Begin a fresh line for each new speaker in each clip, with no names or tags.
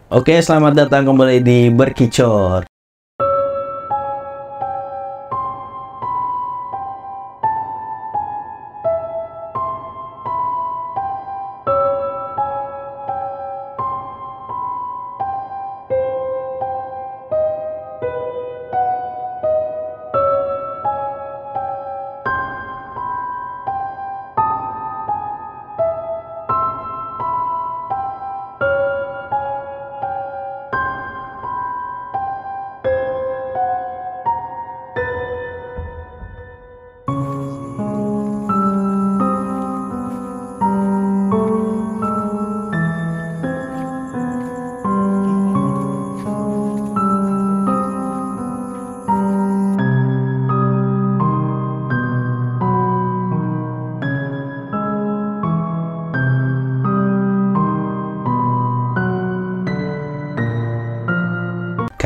Oke, selamat datang kembali di Berkicor.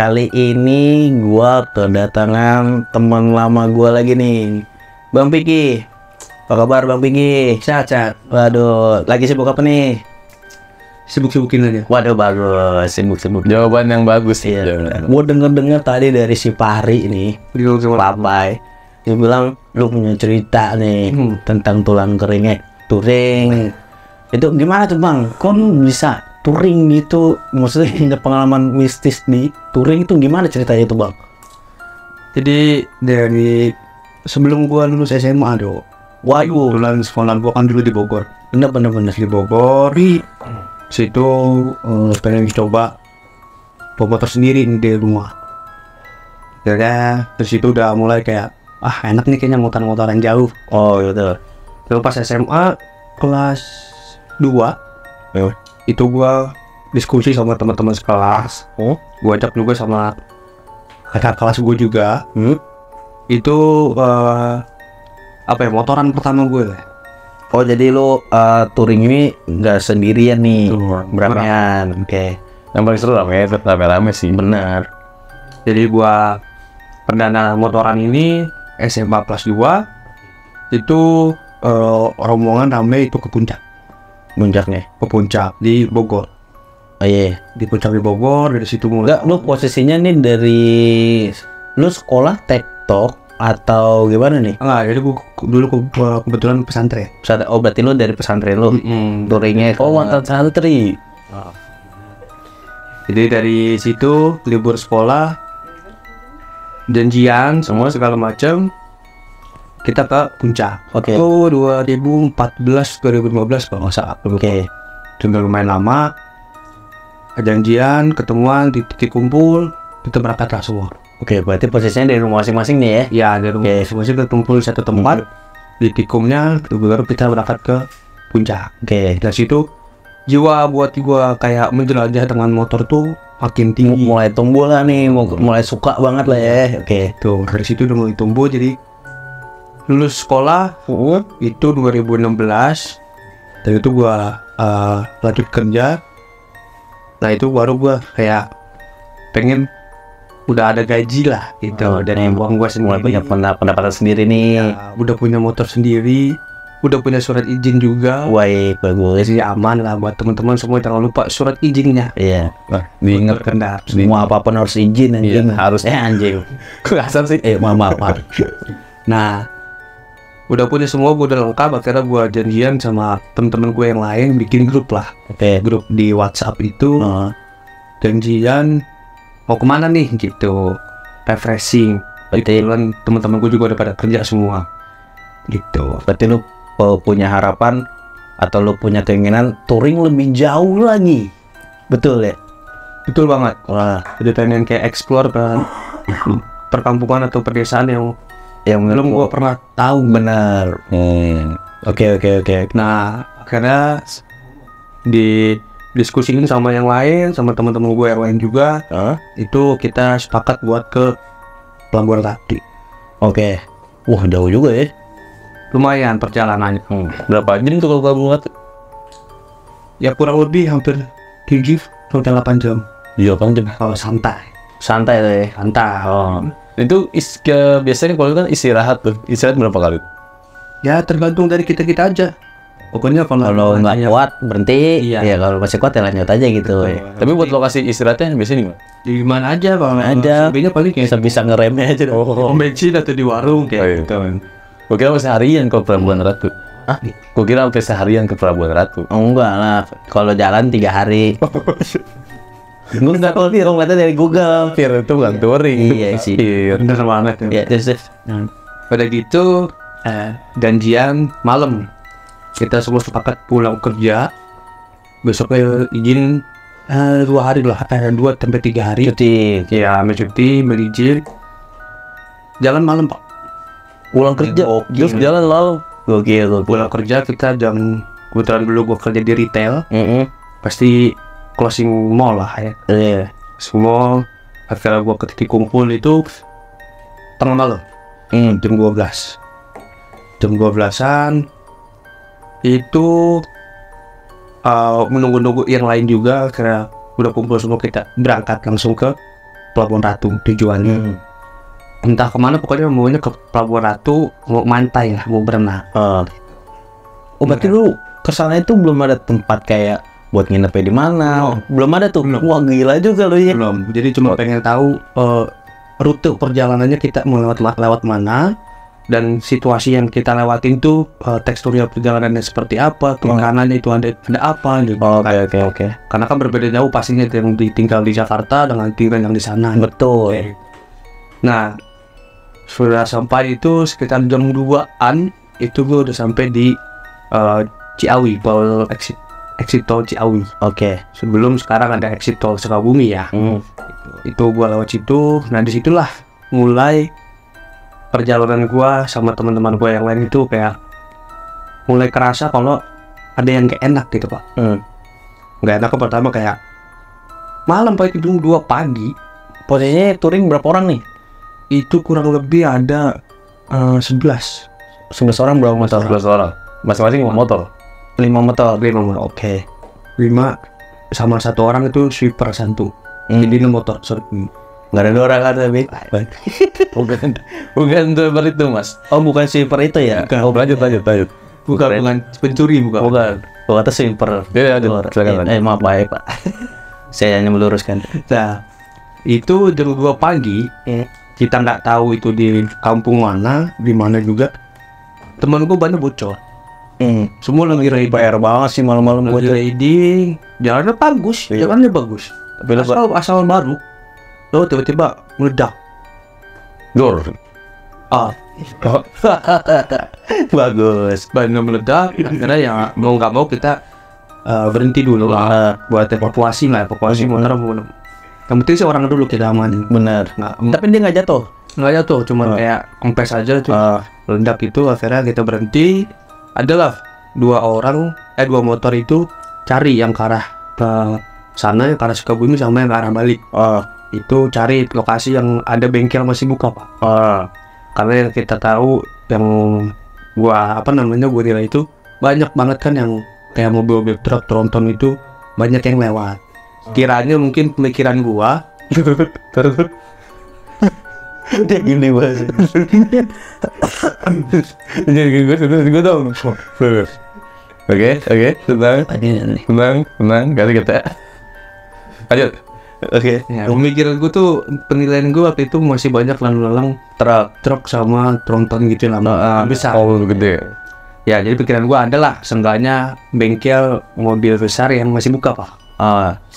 Kali ini gua kedatangan teman lama gua lagi nih, Bang Piki. Apa kabar Bang Piki?
Sehat.
Waduh, lagi sibuk apa nih?
Sibuk-sibukin aja.
Waduh, bagus, sibuk-sibuk.
Jawaban yang bagus.
Iya. Gua denger tadi dari si Pari nih, Papai. Dia bilang lu punya cerita nih tentang tulang keringnya, touring. Itu gimana tuh Bang? Kok lu bisa touring gitu? Maksudnya pengalaman mistis di touring itu gimana ceritanya tuh Bang?
Jadi dari sebelum gua lulus SMA do.
Waduh,
Kebetulan sekolah gua kan dulu di Bogor.
bener.
Di Bogor. Situ pengen coba bawa motor sendiri di rumah. Ya, terus itu udah mulai kayak enak nih kayaknya motor-motoran jauh.
oh gitu.
Terus pas SMA kelas 2 itu gua diskusi sama teman-teman sekelas. Gua ajak juga sama kakak kelas gua juga. Itu motoran pertama gue.
Oh jadi lu touring ini nggak sendirian nih, beramaian. Oke.
Yang paling seru rame-rame sih.
Benar.
Jadi gua perdana motoran ini SMA kelas 2 itu rombongan rame itu ke puncak di Bogor.
Oh iya.
Di puncak di Bogor, dari situ mulai.
Enggak, lu posisinya nih dari lu sekolah tektok atau gimana nih?
Enggak, jadi gua kebetulan pesantren.
Oh berarti lu dari pesantren lu touringnya ke
mantan santri.
Jadi dari situ libur sekolah, janjian semua segala macam, kita ke puncak.
Oke.
Itu 2014 kalau nggak salah.
Oke.
Sudah lumayan lama. Janjian, ketemuan, di titik kumpul, kita berangkat lah semua.
Oke, berarti posisinya dari rumah masing-masing nih ya?
Ya, dari rumah masing-masing kita kumpul satu tempat. Di tikumnya, baru kita berangkat ke puncak.
Oke.
Dari situ jiwa buat gua kayak menjelajah dengan motor tuh makin tinggi.
Mulai tumbuh lah nih, mulai suka banget lah ya. Oke.
Tuh, dari situ udah mulai tumbuh. Jadi lulus sekolah itu 2016. Dan itu gua lanjut kerja. Nah itu baru gua kayak pengen udah ada gaji lah gitu, dan uang gua
Mulai
sendiri.
punya pendapatan sendiri nih.
Ya, udah punya motor sendiri, udah punya surat izin juga.
Wah, bagus.
Jadi aman lah buat teman-teman semua, jangan lupa surat izinnya.
Iya.
Diingat
Kendar.
Semua apapun harus izin anjing.
Iya, harus.
Anjing.
Kasar sih.
Maaf.
Nah, udah punya semua, gua udah lengkap. Akhirnya gua janjian sama teman-teman gue yang lain bikin grup lah,
Oke.
grup di WhatsApp itu. Janjian mau kemana nih gitu, refreshing.
Berarti
Kebetulan teman-teman gue juga udah pada kerja semua gitu.
berarti lu punya harapan atau lu punya keinginan touring lebih jauh lagi. Betul ya?
Betul banget.
Wah,
Jadi pengen kayak explore ke perkampungan atau pedesaan yang belum
gua
gue pernah tahu.
benar. Oke.
Nah, akhirnya diskusiin sama yang lain, sama teman-teman gue yang lain juga. Itu kita sepakat buat ke Pelabuhan Ratu.
Oke. Wah, jauh juga ya.
Lumayan perjalanannya.
Berapa jam tuh kalau kamu ngat?
Ya kurang lebih hampir 7 sampai 8 jam.
Iya kan jam.
Kalau santai.
Santai tuh ya.
Santai.
Itu biasanya kalau kan istirahat tuh. Istirahat berapa kali?
Ya tergantung dari kita aja. Pokoknya
Kalau nggak kuat berhenti,
Iya.
ya kalau masih kuat ya lanjut aja gitu.
Tapi buat lokasi istirahatnya biasanya di mana?
di mana aja kalau
Ada.
sebenarnya paling kayak
Bisa ngeremnya aja.
pom bensin atau di warung kayak
Oh, iya.
gitu.
Gue kira sampai seharian ke Pelabuhan Ratu.
Hah?
Gue kira sampai seharian ke Pelabuhan Ratu.
Oh, enggak lah, kalau jalan 3 hari. Gue nggak tahu nih, ngeliatnya dari Google.
Fir itu bukan touring.
Iya sih.
Fir.
Bener banget ya.
Ya, terus.
Pada gitu janjian malam kita semua sepakat pulang kerja besoknya izin 2 hari lah 2-3 hari
Cuti.
ya cuti berizin jalan malam pak
Pulang kerja. Terus jalan lalu.
Gokil.
pulang kerja kita jam kebetulan dulu gua kerja di retail pasti closing mall lah ya
Iya.
semua akhirnya gua ke titik kumpul itu tengah malam jam 12 jam 12-an itu menunggu-nunggu yang lain juga karena udah kumpul semua kita berangkat langsung ke Pelabuhan Ratu tujuannya entah kemana pokoknya maunya ke Pelabuhan Ratu mau mantai lah mau berenang.
Oh, berarti lu kesana itu belum ada tempat kayak buat nginepnya di mana? Belum ada tuh.
Belum.
Wah, gila juga lu ya.
Belum jadi cuma pengen tahu rute perjalanannya kita mau lewat mana dan situasi yang kita lewatin tuh teksturnya perjalanannya seperti apa kanannya itu ada apa gitu.
Oke.
Karena kan berbeda jauh pastinya yang tinggal di Jakarta dengan tinggal yang di sana.
Betul.
Nah, sudah sampai itu sekitar jam 2-an itu gue udah sampai di Ciawi, tol exit tol Ciawi.
Oke.
Sebelum sekarang ada exit tol Sukabumi ya. Itu gue lewat situ. Nah disitulah mulai perjalanan gue sama teman-teman gue yang lain itu kayak mulai kerasa kalau ada yang gak enak gitu pak. Gak enak pertama kayak malam pak itu jam 2 pagi.
Posisinya touring berapa orang nih?
Itu kurang lebih ada 11
orang berapa motor?
11 orang. Masing-masing motor.
5 motor.
5 motor.
Oke.
5 sama 1 orang itu sweeper 1 jadi 6 motor sorry.
Nggak ada 2 orang ada, Bik.
Bukan driver itu, Mas.
Oh, bukan sweeper itu ya?
Oh, lanjut.
bukan pencuri bukan.
Gua kata sweeper.
Iya, silakan.
Maaf, baik, Pak. Saya hanya meluruskan.
Nah itu jam 2 pagi kita nggak tahu itu di kampung mana di mana juga teman gue banyak bocor semua lagi riding
PR banget sih malam-malam
lagi
gua.
riding jalannya bagus
Iya.
jalannya bagus
Tapi lu
asal baru lo tiba-tiba meledak
Dor.
bagus.
banyak meledak akhirnya ya mau nggak mau kita berhenti dulu lah buat evakuasi motor yang penting sih orang dulu kita aman
Bener. Tapi dia nggak jatuh.
nggak jatuh cuman kayak kempes aja tuh meledak itu akhirnya kita berhenti adalah 2 motor itu cari yang ke arah ke sana yang ke arah Sukabumi sama yang ke arah balik itu cari lokasi yang ada bengkel masih buka pak karena yang kita tahu yang gua nilai itu banyak banget kan yang kayak mobil truk tronton itu banyak yang lewat kiranya mungkin pemikiran gua
Dia gini banget.
Jadi gue dong. Oke, tenang, kali kita. Lanjut.
Oke.
ya, pemikiran gua tuh penilaian gua waktu itu masih banyak lalu-lalang truk sama tronton gitu lah besar
Oh, gede.
ya jadi pikiran gua adalah seenggaknya bengkel mobil besar yang masih buka pak.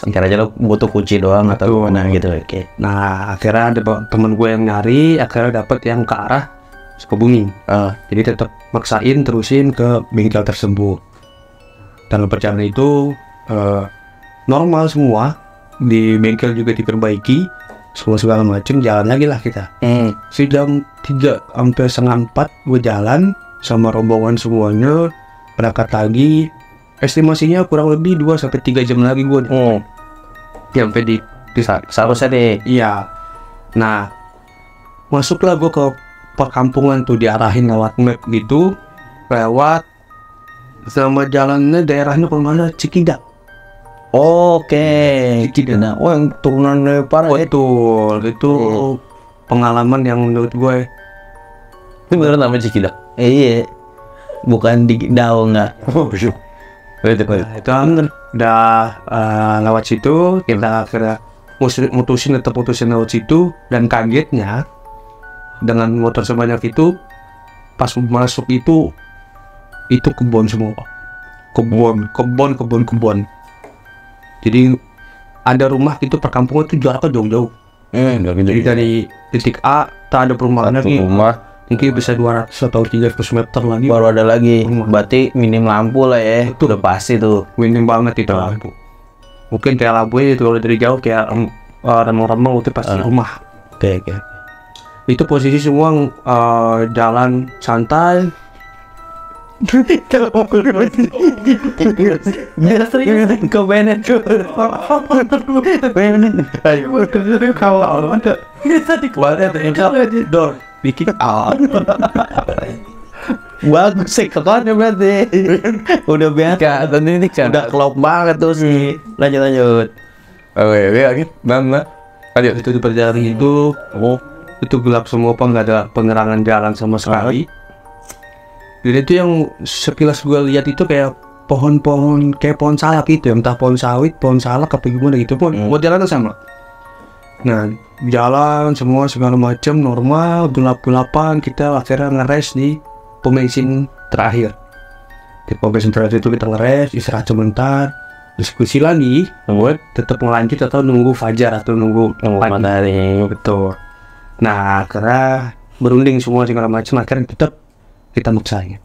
Kira aja lo butuh kunci doang atau gimana gitu. Oke.
Nah akhirnya ada temen gue yang nyari akhirnya dapet yang ke arah Sukabumi jadi tetap maksain terusin ke bengkel tersebut dan perjalanan itu normal semua di bengkel juga diperbaiki semua segala macam jalan lagi lah kita si jam 3 sampai setengah 4 gue jalan sama rombongan semuanya berangkat lagi estimasinya kurang lebih 2-3 jam lagi gue sampai di
Seharusnya deh.
iya. Nah masuklah gue ke perkampungan tuh diarahin lewat map gitu lewat sama jalannya daerahnya kemana Cikidak.
Oke. Nah, yang turunan parah
Betul itu pengalaman yang menurut gue
Itu beneran namanya Cikidak.
Iya. bukan di daun nggak.
Itu
Nah, itu udah lewat situ kita akhirnya tetap mutusin lewat situ, dan kagetnya dengan motor sebanyak itu pas masuk itu kebun semua, kebun. Jadi ada rumah itu perkampungan itu jaraknya jauh-jauh. Jadi dari titik A tak ada perumahan lagi, mungkin bisa 200 atau 300 meter lagi
Baru ada lagi. Berarti minim lampu lah ya.
Betul.
Udah pasti tuh.
minim banget itu lampu. Mungkin kayak lampunya itu kalau dari jauh kayak remang-remang itu pasti rumah.
Oke.
Itu posisi semua jalan santai.
Dia sering ke Bennett.
Kalau ada bisa dikeluarin door bikin
Bagus sih kan berarti. Udah biasa.
dan ini kan
Udah klop banget tuh sih. Lanjut.
oke mana lanjut.
itu di perjalanan itu gelap semua, nggak ada penerangan jalan sama sekali. Dan itu yang sekilas gue lihat itu kayak pohon-pohon, kayak pohon salak itu, entah pohon sawit, pohon salak apa gimana gitu, modelnya sama. Nah, jalan semua segala macam normal, gelap-gelapan. Kita akhirnya ngeres di pom bensin terakhir. Di pom bensin terakhir itu kita ngeres, istirahat sebentar, diskusi lagi, tetap ngelanjut atau nunggu fajar atau nunggu pagi.
Matahari.
Betul. Nah, akhirnya berunding semua segala macam, akhirnya tetap kita maksain.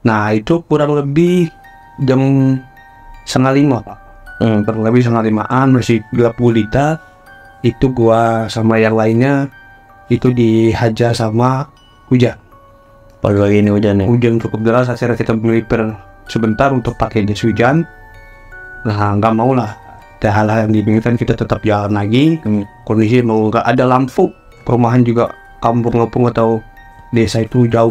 Nah, itu kurang lebih jam 4:30, Pak. Kurang lebih 4:30-an, masih gelap gulita. Itu gua sama yang lainnya itu dihajar sama hujan.
Pas lagi ini hujan nih.
Hujan cukup deras, akhirnya kita melipir sebentar untuk pakai jas hujan. Nah, nggak mau lah. Ada hal-hal yang diinginkan, kita tetap jalan lagi. Kondisi mau nggak ada lampu, perumahan juga kampung-kampung atau desa itu jauh.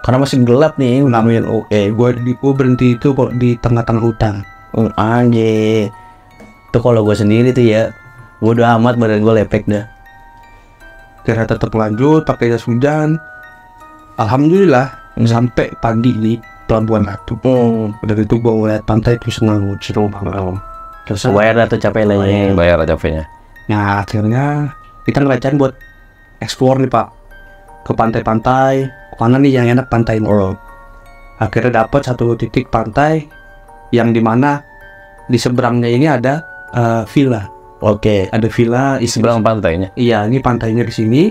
Karena masih gelap nih.
Namanya gua berhenti itu kok di tengah-tengah hutan.
Anjir. Tuh kalau gue sendiri tuh ya, gue udah amat badan gue lepek dah.
Kira tetap lanjut pakai jas hujan. Alhamdulillah sampai pagi di Pelabuhan Ratu. Udah itu gua ngeliat pantai itu seru banget. Terus
Bayar atau capek lah ya.
Bayar capeknya.
nah akhirnya kita ngeracain buat explore nih, Pak, ke pantai-pantai. Mana nih yang enak pantai ini. Akhirnya dapat satu titik pantai yang dimana di seberangnya ini ada villa.
Oke.
Ada villa
Di seberang pantainya.
Iya, ini pantainya di sini,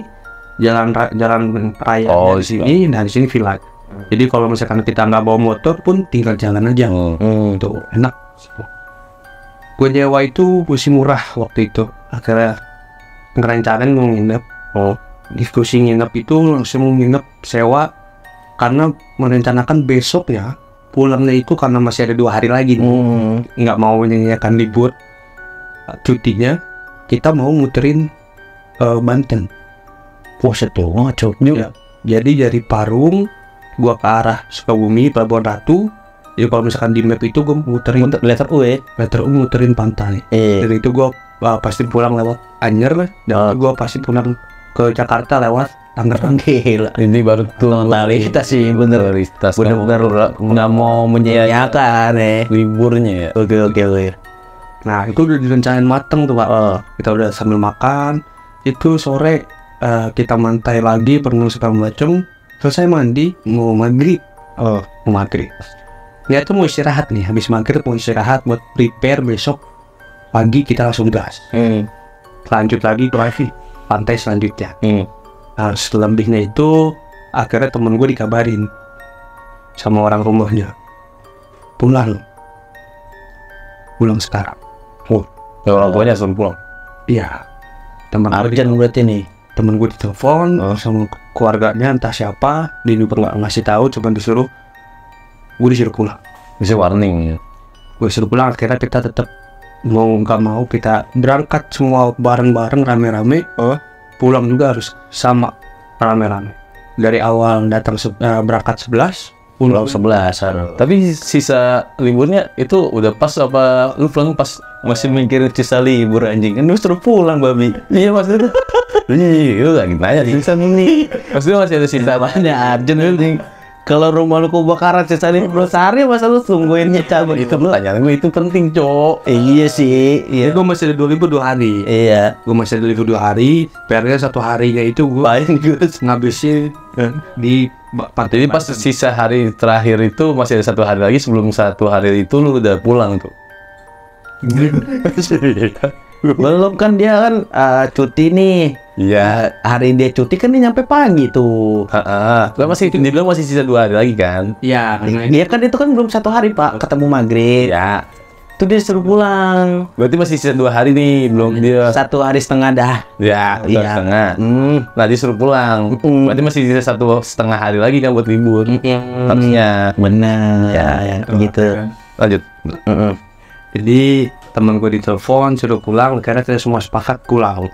jalan raya di sini, nah di sini villa. Jadi kalau misalkan kita nggak bawa motor pun tinggal jalan aja. Tuh enak. Gue nyewa itu masih murah waktu itu. Akhirnya ngerencanain mau nginep. Diskusi nginep itu langsung nginep sewa karena merencanakan besoknya pulangnya itu karena masih ada 2 hari lagi. Nggak mau menyanyiakan libur cutinya, kita mau muterin Banten.
Tuh ngaco.
Ya. Jadi dari Parung gua ke arah Sukabumi, Pelabuhan Ratu. Jadi kalau misalkan di map itu gua muterin
Letter U ya.
muterin pantai. Dari itu gua pasti pulang lewat Anyer, dan gua pasti pulang ke Jakarta lewat Tangerang.
Gila.
Ini baru tuh
Totalitas sih bener. Bener-bener nggak mau menyanyiakan
liburnya ya.
Oke.
Nah itu udah direncanain mateng tuh, Pak. Kita udah sambil makan. Itu sore kita mantai lagi, perenung segala macem. Selesai mandi, mau maghrib. Mau maghrib. Dia tuh mau istirahat nih, habis maghrib mau istirahat buat prepare besok pagi kita langsung gas. Lanjut lagi drive pantai selanjutnya. Nah, selebihnya itu akhirnya temen gue dikabarin sama orang rumahnya, pulang sekarang.
Ya, orang tuanya suruh pulang.
Iya, teman gue
Arjen berarti nih.
temen gue ditelepon sama keluarganya entah siapa, dia juga nggak ngasih tahu, cuma disuruh pulang.
Bisa warning ya.
Gue suruh pulang, akhirnya kita tetap mau nggak mau kita berangkat semua bareng-bareng rame-rame. Pulang juga harus sama rame-rame. Dari awal datang berangkat 11,
Pulau 11.
Tapi sisa liburnya itu udah pas apa lu pulang pas
Masih mikirin sisa libur anjing. Kan lu suruh pulang babi.
iya maksudnya lu lagi nanya sisa ini maksudnya masih ada sisa
Namanya Arjen anjing. Kalau rumah lu kebakaran sisain bro sehari masa lu tungguin cabut?
Itu pertanyaan gue itu penting, Cok.
Iya sih,
Iya, gue masih ada 2 libur 2 hari.
iya.
Gue masih ada libur 2 hari. PR-nya 1 harinya itu gue
Paling gue
ngabisin di
Jadi pas sisa hari terakhir itu masih ada 1 hari lagi sebelum 1 hari itu lu udah pulang tuh.
belum kan dia kan cuti nih.
Iya.
Hari dia cuti kan dia nyampe pagi tuh.
Heeh. Kan masih dia bilang masih sisa 2 hari lagi kan?
ya karena
Dia kan itu kan belum 1 hari pak ketemu maghrib.
Ya.
Tuh dia suruh pulang.
Berarti masih sisa 2 hari nih, belum dia.
1 hari setengah dah.
Ya, udah
Iya.
setengah. Nah, disuruh pulang. Berarti masih sisa 1,5 hari lagi kan buat libur. Harusnya.
Benar. Ya, gitu.
Lanjut.
jadi teman gue ditelepon suruh pulang karena kita semua sepakat pulang.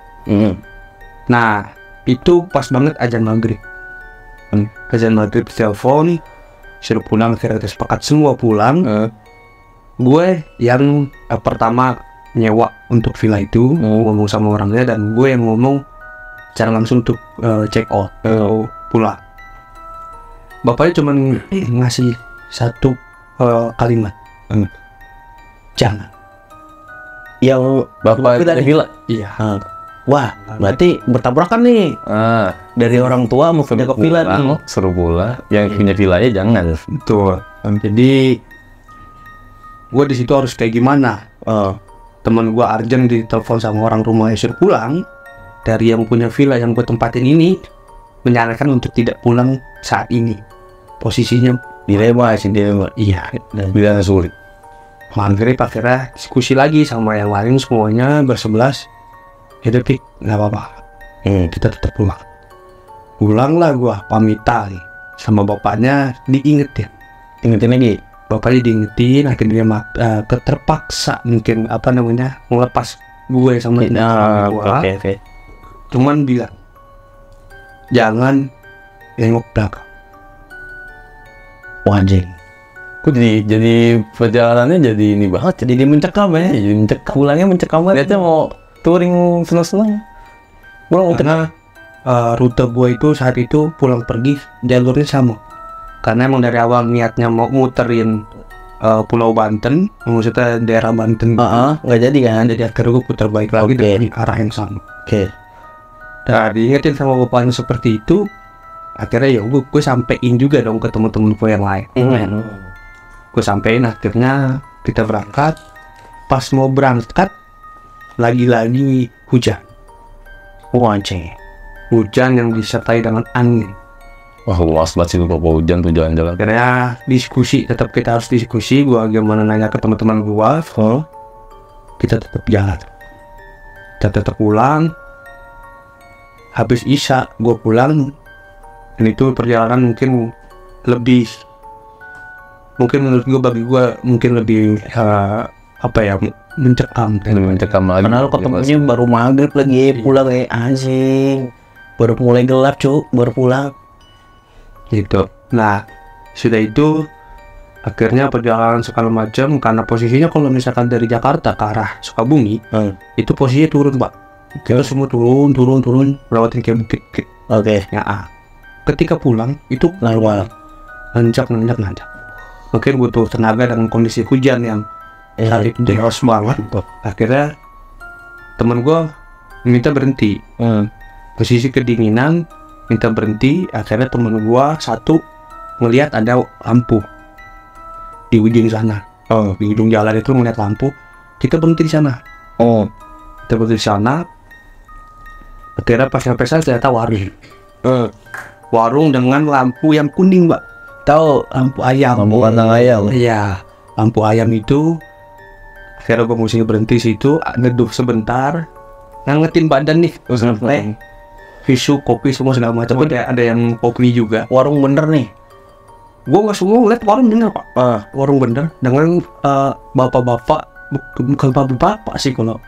Nah itu pas banget azan maghrib. Azan maghrib telepon suruh pulang, akhirnya kita sepakat semua pulang. Gue yang pertama nyewa untuk villa itu, ngomong sama orangnya, dan gue yang ngomong cara langsung untuk check out pulang. Bapaknya cuman ngasih 1 kalimat, jangan.
Yang
Bapak
Kita-
gila.
Iya.
wah, berarti bertabrakan nih dari orang tua mau pindah ke villa nih.
Suruh pulang. Yang punya villanya jangan.
Betul. Jadi gue di situ harus kayak gimana? Temen gue Arjen ditelepon sama orang rumah suruh pulang. Dari yang punya villa yang gue tempatin ini menyarankan untuk tidak pulang saat ini. Posisinya
Dilema sih dilema.
iya.
Pilihan sulit.
Maghrib akhirnya diskusi lagi sama yang lain semuanya bersebelas. Ya udah Pik, nggak apa-apa. Kita tetap pulang. Pulanglah gue pamitan sama bapaknya, diingetin.
Ingetin lagi.
Bapaknya diingetin, akhirnya terpaksa mungkin melepas gue sama
Nah,
gue.
oke.
Cuman bilang jangan nengok belakang.
Wah, anjing.
Kok jadi perjalanannya jadi ini banget.
Jadi dia mencekam ya.
Jadi mencekam.
Pulangnya mencekam banget.
Lihatnya mau touring senang-senang. Pulang untuk
Karena rute gue itu saat itu pulang pergi jalurnya sama. Karena emang dari awal niatnya mau muterin Pulau Banten, maksudnya daerah Banten.
nggak jadi kan.
Jadi akhirnya gue putar balik lagi dari arah yang sama.
Oke.
Nah, diingetin sama bapaknya seperti itu, akhirnya ya gue sampein juga dong ke temen-temen gue yang lain. Gue sampein, akhirnya kita berangkat. Pas mau berangkat, lagi-lagi hujan.
Wah, anjing.
Hujan yang disertai dengan angin.
wah, luas banget sih tuh kalau hujan tuh jalan-jalan.
Akhirnya diskusi, tetap kita harus diskusi. Gue gimana nanya ke teman-teman gue, kita tetap jalan. Kita tetap pulang. Habis Isya, gue pulang. Dan itu perjalanan mungkin lebih, mungkin menurut gue, bagi gue mungkin lebih mencekam.
Lebih mencekam lagi.
Karena lu ketemunya baru maghrib lagi pulang anjing. Baru mulai gelap baru pulang.
Gitu. Nah, sudah itu akhirnya perjalanan segala macam, karena posisinya kalau misalkan dari Jakarta ke arah Sukabumi, itu posisinya turun pak. Kita semua turun, lewatin kayak bukit.
Oke.
Ya, ketika pulang itu
Normal.
nanjak. Mungkin butuh tenaga dengan kondisi hujan yang saat itu deras banget. Akhirnya temen gue minta berhenti. Posisi kedinginan, minta berhenti. Akhirnya temen gue satu ngelihat ada lampu di ujung sana. Di ujung jalan itu ngeliat lampu. Kita berhenti di sana. Kita berhenti di sana. Akhirnya pas sampai sana ternyata warung. Warung dengan lampu yang kuning, Mbak. Tahu lampu ayam?
Lampu kandang ayam.
Iya, lampu ayam itu. Akhirnya gue mesti berhenti situ, ngeduh sebentar, ngangetin badan nih. Terus tisu, kopi semua segala macam. Ada yang kopi juga.
Warung bener nih.
Gue nggak semua ngeliat warung bener pak. Warung bener dengan bapak-bapak, bukan bapak sih kalau.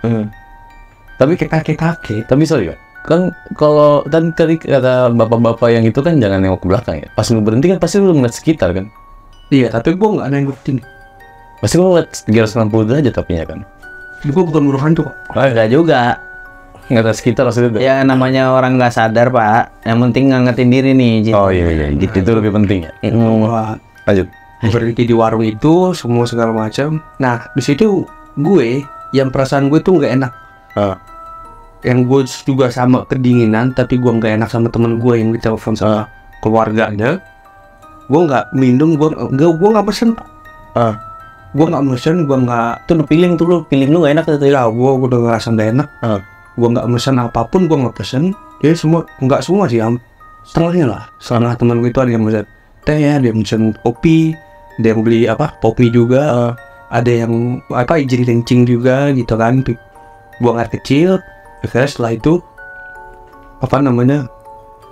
Tapi kakek-kakek.
Tapi sorry kan kalau dan tadi kata bapak-bapak yang itu kan jangan nengok ke belakang ya. Pas lu berhenti kan pasti lu ngeliat sekitar kan.
Iya, tapi gue nggak nengokin.
Pasti lu ngeliat 360 derajat tapi ya kan.
Gue bukan murahan tuh pak.
Enggak juga.
nggak ada sekitar maksudnya.
Ya namanya orang nggak sadar Pak, yang penting ngangetin diri nih.
Oh iya, gitu itu lebih penting ya.
Wah,
Lanjut.
berhenti di warung itu semua segala macam. Nah di situ gue yang perasaan gue tuh nggak enak. Yang gue juga sama kedinginan, tapi gue nggak enak sama temen gue yang ditelepon sama keluarganya. Gue nggak minum, gue nggak pesen. Gue nggak pesen, gue nggak.
Itu feeling lu nggak enak tuh.
Ya gue udah ngerasa nggak enak. Gue nggak pesen apapun, gue nggak pesen. Jadi semua, nggak semua sih, setengahnya lah. Setengah temen gue itu ada yang pesen teh ya, dia pesen kopi, dia yang beli kopi juga. Ada yang izin kencing juga gitu kan, buang air kecil. Akhirnya setelah itu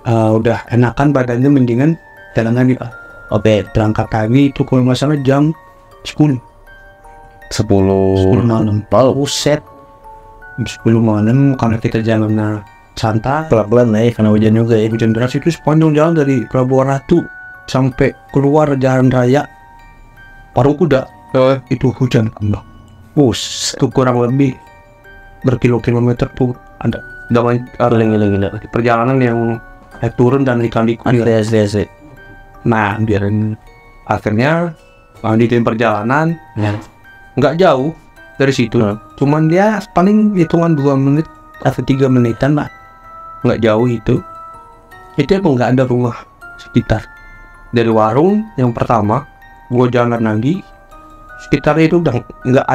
udah enakan badannya, mendingan jalan lagi.
Oke.
Berangkat lagi itu kalau nggak salah jam 10 malam.
Buset.
10 malam karena kita jalan santai.
Pelan-pelan ya, karena hujan juga ya.
Hujan deras itu sepanjang jalan dari Pelabuhan Ratu sampai keluar jalan raya Parung Kuda. Itu hujan. Itu kurang lebih berkilo-kilometer tuh ada.
Gila.
Perjalanan yang naik turun dan ikan-ikan.
Asli.
Nah, akhirnya lanjutin perjalanan. Nggak jauh dari situ. Cuman dia paling hitungan 2 menit atau 3 menitan lah. Nggak jauh itu. Itu emang nggak ada rumah sekitar. Dari warung yang pertama, gua jalan lagi. Sekitarnya itu udah nggak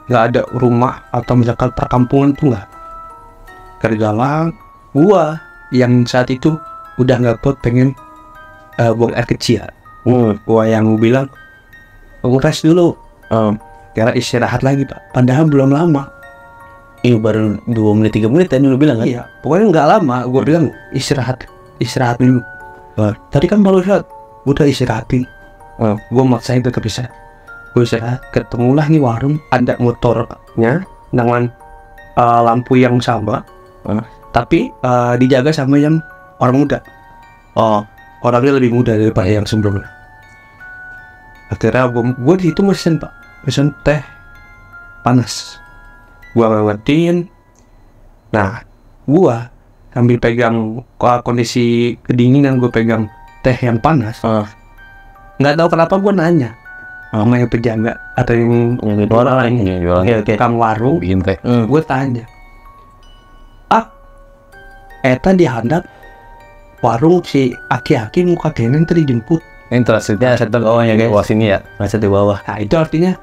ada rumah atau misalkan perkampungan tuh nggak. Kerjalan, gua yang saat itu udah nggak kuat pengen buang air kecil. Gua yang bilang rest dulu. Kira istirahat lagi Pak. Padahal belum lama.
Iya baru 2 menit 3 menit tadi lu bilang kan?
Iya, pokoknya nggak lama. Gua bilang istirahat dulu. Tadi kan baru istirahat, udah istirahatin. Gua maksain tetap bisa. Gua istirahat, ketemulah nih warung, ada motornya dengan lampu yang sama, tapi dijaga sama yang orang muda. Orangnya lebih muda daripada yang sebelumnya. Akhirnya gua di situ pesen teh panas. Gua ngangetin. Nah, gua sambil pegang kondisi kedinginan, gua pegang teh yang panas. Nggak tahu kenapa gua nanya sama yang penjaga atau yang
jualan
kang warung.
bikin teh.
Gua tanya, eta di handap warung si aki-aki muka kenen tadi jemput.
Ini transitnya set bawahnya guys. Bawah sini ya.
Masa di bawah.
Nah itu artinya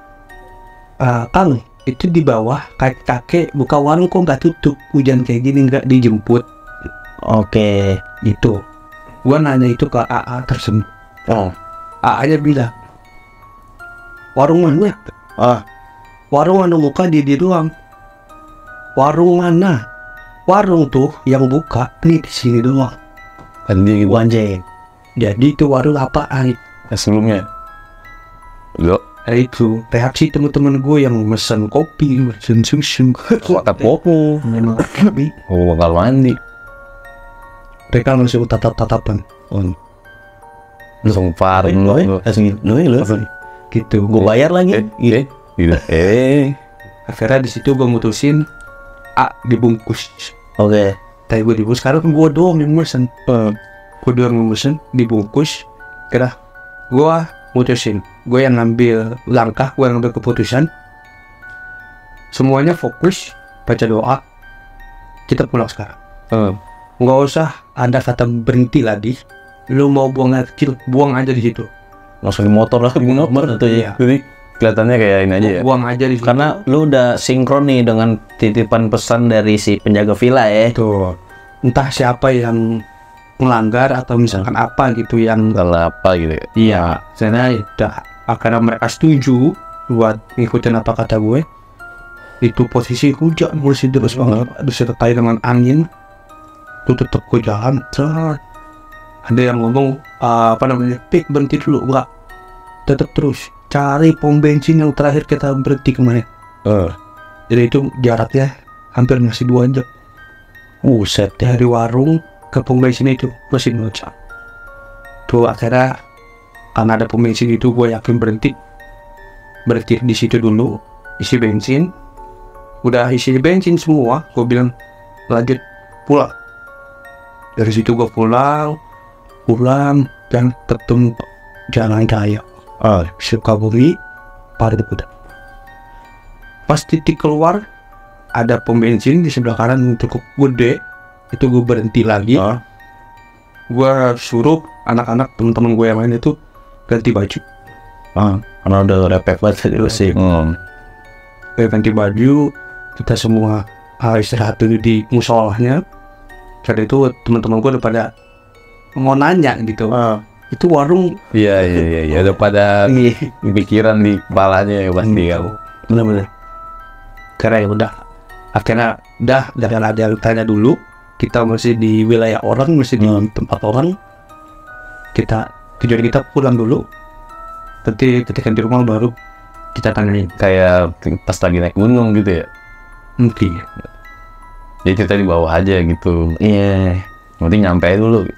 Kang, itu di bawah kakek buka warung kok nggak tutup, hujan kayak gini nggak dijemput.
Oke.
Itu gua nanya itu ke AA tersebut. AA nya bilang, warung mana? Warung anu buka di doang. Warung mana? Warung tuh yang buka di sini doang.
Kan dia gitu.
Anjing.
Jadi itu warung apaan?
Sebelumnya. Lo
Itu reaksi teman-teman gue yang mesen kopi, mesen susu,
makan popo. Bakal mandi.
mereka langsung tatap-tatapan.
Langsung faring lo.
Gitu.
Gue bayar lagi.
Gitu.
Akhirnya di situ gue mutusin dibungkus.
Oke.
Tapi gue dibungkus karena gue doang yang mesen. Gue doang yang mesen dibungkus. Kira gue mutusin, gue yang ngambil langkah, gue yang ngambil keputusan. Semuanya fokus baca doa. Kita pulang sekarang. Nggak usah ada kata berhenti lagi. Lu mau buang air kecil, buang aja di situ.
Langsung di motor lah, motor itu ya. Jadi kelihatannya kayak ini aja ya.
Buang aja di situ.
Karena lu udah sinkron nih dengan titipan pesan dari si penjaga villa ya.
Tuh, entah siapa yang melanggar atau misalkan apa gitu yang
Salah apa gitu ya.
iya, saya udah akhirnya mereka setuju buat ngikutin apa kata gue. Itu posisi hujan masih terus banget, disertai dengan angin. Itu tetap gue jalan. Ada yang ngomong Pik berhenti dulu, enggak, tetap terus cari pom bensin yang terakhir kita berhenti kemarin. Jadi itu jaraknya hampir masih 2 jam.
Buset ya.
Dari warung ke pom bensin itu masih 2 jam. Tuh akhirnya karena ada pom bensin itu gue yakin berhenti di situ dulu, isi bensin. Udah isi bensin semua, gue bilang lanjut pulang. Dari situ gue pulang dan ketemu jalan raya Sukabumi Parung Kuda. Pas titik keluar ada pom bensin di sebelah kanan cukup gede, itu gue berhenti lagi. Gue suruh anak-anak teman-teman gue yang lain itu ganti baju.
Karena udah repot banget itu sih.
Gue ganti baju, kita semua istirahat dulu di musolahnya. Saat itu teman-teman gue udah pada mau nanya gitu, itu warung.
Iya, udah pada pikiran di kepalanya ya pasti kan.
Bener-bener. Karena ya udah, akhirnya jangan ada yang tanya dulu. Kita masih di wilayah orang, masih di tempat orang. Tujuan kita pulang dulu. Nanti ketika di rumah baru kita tanyain.
Kayak pas lagi naik gunung gitu ya.
Mungkin.
Jadi kita di bawah aja gitu.
Iya.
Nanti nyampe dulu.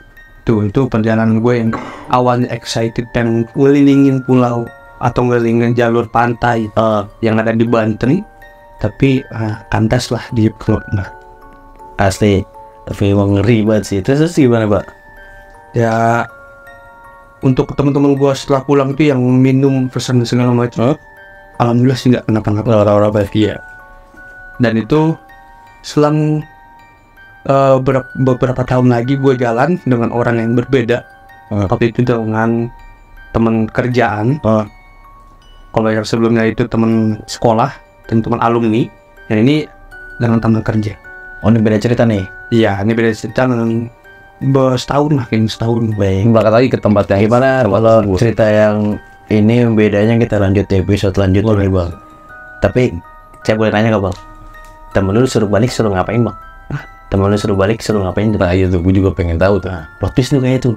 Itu perjalanan gue yang awalnya excited dan ngelilingin pulau atau ngelilingin jalur pantai yang ada di Banten, tapi kandas lah di Klotna.
Asli, tapi emang ngeri banget sih. Terus gimana, Pak?
Ya, untuk teman-teman gue setelah pulang itu yang minum pesan segala macam, alhamdulillah sih nggak kenapa-napa.
Orang-orang
Iya. Dan itu selang beberapa tahun lagi gue jalan dengan orang yang berbeda. Waktu itu dengan teman kerjaan. Kalau yang sebelumnya itu teman sekolah dan teman alumni, yang ini dengan teman kerja.
Oh, ini beda cerita nih.
Iya, ini beda cerita dengan setahun lah, kayaknya setahun.
Baik.
Berangkat lagi ke tempat yang
Gimana kalau cerita yang ini bedanya kita lanjut di episode lanjutnya nih, Bang. Tapi saya boleh nanya nggak, Bang? Temen lu suruh balik suruh ngapain, Bang? Temen lu suruh balik suruh ngapain?
Nah iya tuh, gue juga pengen tahu tuh.
Plot twist tuh kayak itu.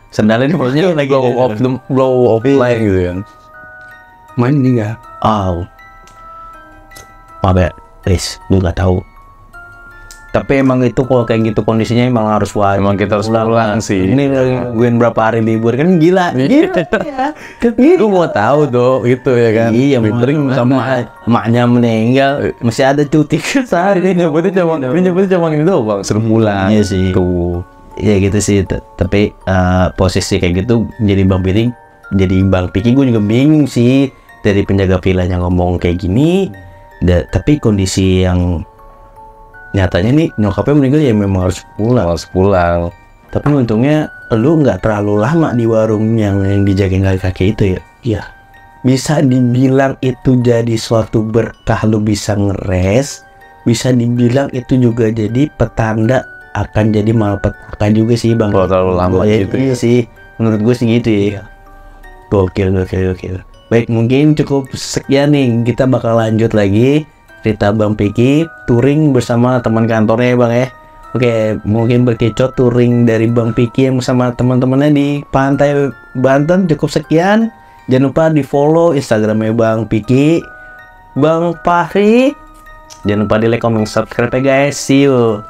Sendalnya ini maksudnya lagi
blow off line gitu kan.
Main ini nggak?
Maaf ya, Riz, gue nggak tahu. Tapi emang itu kalau kayak gitu kondisinya emang harus wajib.
Emang kita harus pulang sih.
Ini gue berapa hari libur kan gila.
Gue mau tahu tuh itu ya kan.
Iya, sering sama emaknya meninggal masih ada cuti sehari.
Nyebutnya cuma ini doang, Bang. Suruh pulang.
Iya sih.
Tuh.
Iya gitu sih. Tapi posisi kayak gitu jadi Bang Piring, jadi Bang Piki gue juga bingung sih. Dari penjaga villanya ngomong kayak gini, tapi kondisi yang nyatanya nih nyokapnya meninggal ya memang harus pulang. Tapi untungnya lu nggak terlalu lama di warung yang dijagain kakek itu ya.
Iya.
Bisa dibilang itu jadi suatu berkah, lu bisa ngeres. Bisa dibilang itu juga jadi petanda akan jadi malapetaka juga sih, Bang.
Kalau terlalu lama gitu.
Iya sih, menurut gue sih gitu ya. Gokil. Baik, mungkin cukup sekian nih. Kita bakal lanjut lagi cerita Bang Piki touring bersama teman kantornya ya, Bang ya. Oke, mungkin berkicot touring dari Bang Piki yang bersama teman-temannya di pantai Banten cukup sekian. Jangan lupa di follow Instagramnya Bang Piki, Bang Fahri. Jangan lupa di like, comment, subscribe ya guys. See you.